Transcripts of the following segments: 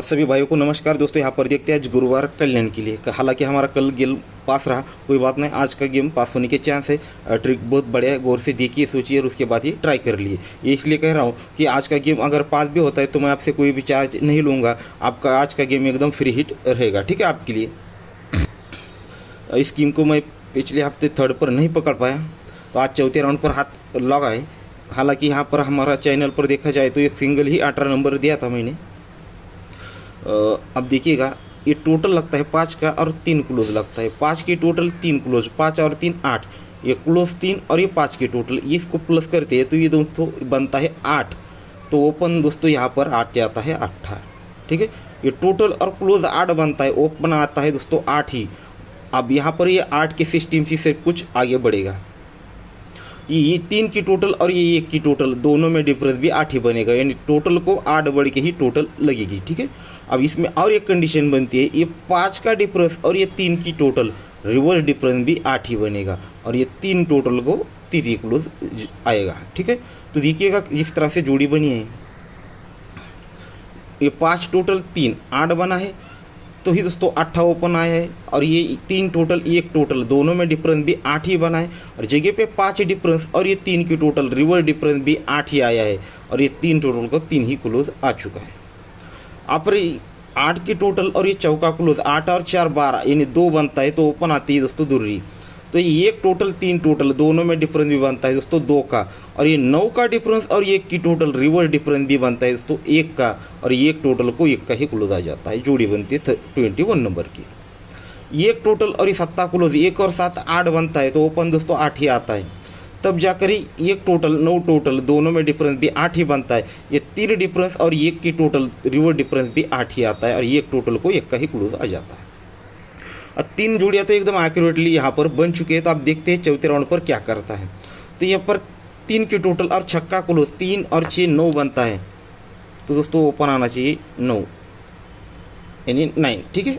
सभी भाइयों को नमस्कार। दोस्तों यहाँ पर देखते हैं आज गुरुवार कल्याण के लिए। हालांकि हमारा कल गेम पास रहा, कोई बात नहीं, आज का गेम पास होने के चांस है। ट्रिक बहुत बढ़िया है, गौर से देखिए, सोचिए और उसके बाद ही ट्राई कर लिए। ये इसलिए कह रहा हूँ कि आज का गेम अगर पास भी होता है तो मैं आपसे कोई भी चार्ज नहीं लूँगा। आपका आज का गेम एकदम फ्री हिट रहेगा, ठीक है आपके लिए। इस गेम को मैं पिछले हफ्ते थर्ड पर नहीं पकड़ पाया, तो आज चौथे राउंड पर हाथ लगा है। हालांकि यहाँ पर हमारा चैनल पर देखा जाए तो ये सिंगल ही 18 नंबर दिया था मैंने। अब देखिएगा, ये टोटल लगता है 5 का और 3 क्लोज लगता है। 5 की टोटल 3 क्लोज, 5 और 3 8, ये क्लोज 3 और ये 5 की टोटल, इसको प्लस करते हैं तो ये दोस्तों बनता है 8। तो ओपन दोस्तों यहाँ पर 8 आता है 8, ठीक है। ये टोटल और क्लोज 8 बनता है, ओपन आता है दोस्तों 8 ही। अब यहाँ पर ये 8 के सिस्टम से कुछ आगे बढ़ेगा। ये 3 की टोटल और ये 1 की टोटल, दोनों में डिफरेंस भी 8 ही बनेगा, यानी टोटल को 8 बढ़ के ही टोटल लगेगी, ठीक है। अब इसमें और एक कंडीशन बनती है, ये 5 का डिफरेंस और ये 3 की टोटल रिवर्स डिफरेंस भी 8 ही बनेगा, और ये 3 टोटल को 3 क्लोज आएगा, ठीक है। तो देखिएगा इस तरह से जोड़ी बनी है। ये 5 टोटल 3 8 बना है, तो ही दोस्तों 8 ओपन आया है, और ये 3 टोटल 1 टोटल, दोनों में डिफरेंस भी 8 ही बना है, और जगह पे 5 डिफरेंस और ये 3 की टोटल रिवर्स डिफरेंस भी 8 ही आया है, और ये 3 टोटल को 3 ही क्लोज आ चुका है। आप 8 की टोटल और ये चौका क्लोज 8 और 4 12, यानी 2 बनता है, तो ओपन आती है दोस्तों दुर्री। तो ये 1 टोटल 3 टोटल, दोनों में डिफरेंस भी बनता है दोस्तों 2 का, और ये 9 का डिफरेंस और 1 की टोटल रिवर्स डिफरेंस भी बनता है दोस्तों 1 का, और ये 1 टोटल को 1 का ही क्लोज आ जाता है। जोड़ी बनती है 21 नंबर की। ये 1 टोटल और ये 7 क्लोज, 1 और 7 8 बनता है, तो ओपन दोस्तों 8 ही आता है। तब जाकर ही 1 टोटल 9 टोटल, दोनों में डिफरेंस भी 8 ही बनता है। ये 3 डिफरेंस और 1 की टोटल रिवर्स डिफरेंस भी 8 ही आता है, और 1 टोटल को 1 का ही क्लोज आ जाता है। अब 3 जोड़ियाँ तो एकदम एक्यूरेटली यहाँ पर बन चुके हैं। तो आप देखते हैं चौथे राउंड पर क्या करता है। तो यहाँ पर 3 की टोटल और छक्का क्लोज 3 और 6 9 बनता है, तो दोस्तों ओपन आना चाहिए 9, यानी 9, ठीक है।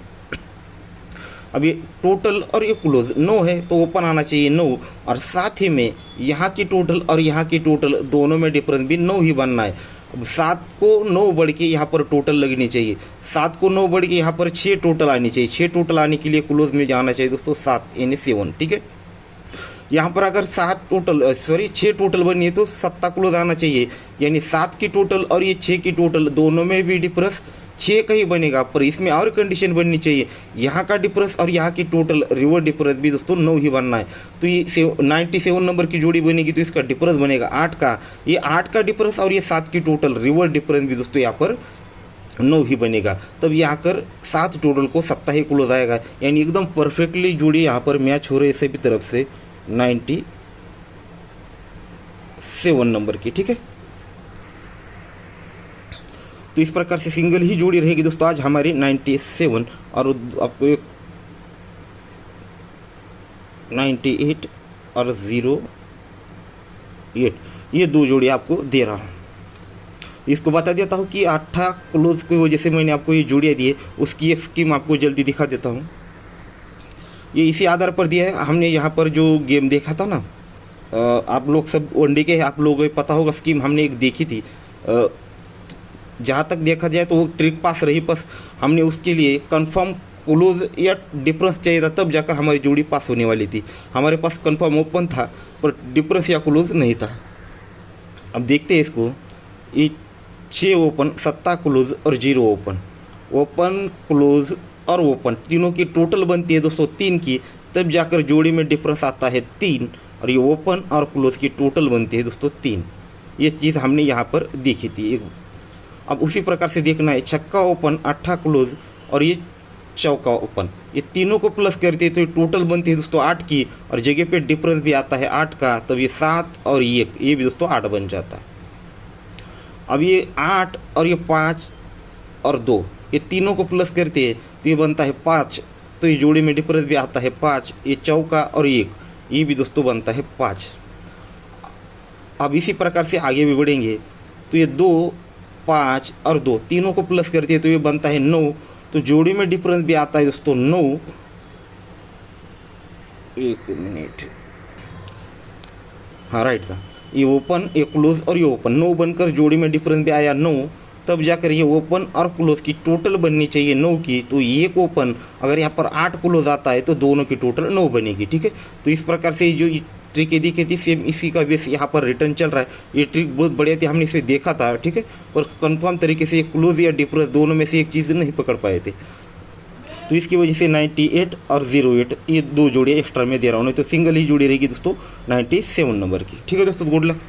अब ये टोटल और ये क्लोज 9 है, तो ओपन आना चाहिए 9, और साथ ही में यहाँ की टोटल और यहाँ की टोटल, दोनों में डिफरेंस भी 9 ही बनना है। अब 7 को 9 बढ़ के यहाँ पर टोटल लगनी चाहिए, 7 को 9 बढ़ के यहाँ पर 6 टोटल आनी चाहिए। 6 टोटल आने के लिए क्लोज में जाना चाहिए दोस्तों 7, यानी 7, ठीक है। यहाँ पर अगर 6 टोटल बनी है तो 7 क्लोज आना चाहिए, यानी 7 की टोटल और ये 6 की टोटल, दोनों में भी डिफरेंस 6 का ही बनेगा। पर इसमें और कंडीशन बननी चाहिए, यहाँ का डिफरेंस और यहाँ की टोटल रिवर्स डिफरेंस भी दोस्तों 9 ही बनना है। तो ये 97 नंबर की जोड़ी बनेगी, तो इसका डिफरेंस बनेगा 8 का। ये 8 का डिफरेंस और ये 7 की टोटल रिवर्स डिफरेंस भी दोस्तों यहाँ पर 9 ही बनेगा। तब यहाँ कर 7 टोटल को 7 ही क्लोज आएगा, यानी एकदम परफेक्टली जोड़ी यहाँ पर मैच हो रही है सभी तरफ से 97 नंबर की, ठीक है। तो इस प्रकार से सिंगल ही जोड़ी रहेगी दोस्तों आज हमारी 97, और आपको एक 98 और 08, ये 2 जोड़ी आपको दे रहा हूँ। इसको बता देता हूँ कि 8 क्लोज की वजह से मैंने आपको ये जोड़ियाँ दी है, उसकी एक स्कीम आपको जल्दी दिखा देता हूँ। ये इसी आधार पर दिया है। हमने यहाँ पर जो गेम देखा था ना, आप लोग सब वनडे के, आप लोगों को पता होगा, स्कीम हमने एक देखी थी। जहाँ तक देखा जाए तो वो ट्रिक पास रही, बस हमने उसके लिए कंफर्म क्लोज या डिफरेंस चाहिए था, तब जाकर हमारी जोड़ी पास होने वाली थी। हमारे पास कंफर्म ओपन था पर डिफरेंस या क्लोज नहीं था। अब देखते हैं इसको, ये 6 ओपन, 7 क्लोज और 0 ओपन, ओपन क्लोज और ओपन, तीनों की टोटल बनती है दोस्तों 3 की, तब जाकर जोड़ी में डिफरेंस आता है 3, और ये ओपन और क्लोज की टोटल बनती है दोस्तों 3। ये चीज़ हमने यहाँ पर देखी थी। अब उसी प्रकार से देखना है, छक्का ओपन, 8 क्लोज और ये चौका ओपन, ये तीनों को प्लस करते हैं तो ये टोटल बनती है दोस्तों 8 की, और जगह पे डिफरेंस भी आता है 8 का, तब ये 7 और 1, ये भी दोस्तों 8 बन जाता है। अब ये 8 और ये 5 और 2, ये तीनों को प्लस करते हैं तो ये बनता है 5, तो ये जोड़ी में डिफरेंस भी आता है 5, ये चौका और 1, ये भी दोस्तों बनता है 5। अब इसी प्रकार से आगे भी बढ़ेंगे, तो ये 2 5 और 2 तीनों को प्लस करते हैं तो ये बनता है 9, तो जोड़ी में डिफरेंस भी आता है दोस्तों 9। एक मिनट, हाँ राइट था, ये ओपन, ये क्लोज और ये ओपन, 9 बनकर जोड़ी में डिफरेंस भी आया 9, तब जाकर ये ओपन और क्लोज की टोटल बननी चाहिए 9 की। तो एक ओपन अगर यहाँ पर 8 क्लोज आता है तो दोनों की टोटल 9 बनेगी। ठीक है, तो इस प्रकार से जो ट्रिक यदि कहती सेम इसी का बेस यहाँ पर रिटर्न चल रहा है। ये ट्रिक बहुत बढ़िया थी, हमने इसे देखा था। ठीक है, पर कंफर्म तरीके से क्लोज या डिफरेंस दोनों में से एक चीज़ नहीं पकड़ पाए थे, तो इसकी वजह से 98 और 08 ये दो जोड़ियाँ एक्स्ट्रा में दे रहा हूँ, नहीं तो सिंगल ही जोड़ी रहेगी दोस्तों 97 नंबर की। ठीक है दोस्तों, गुड लक।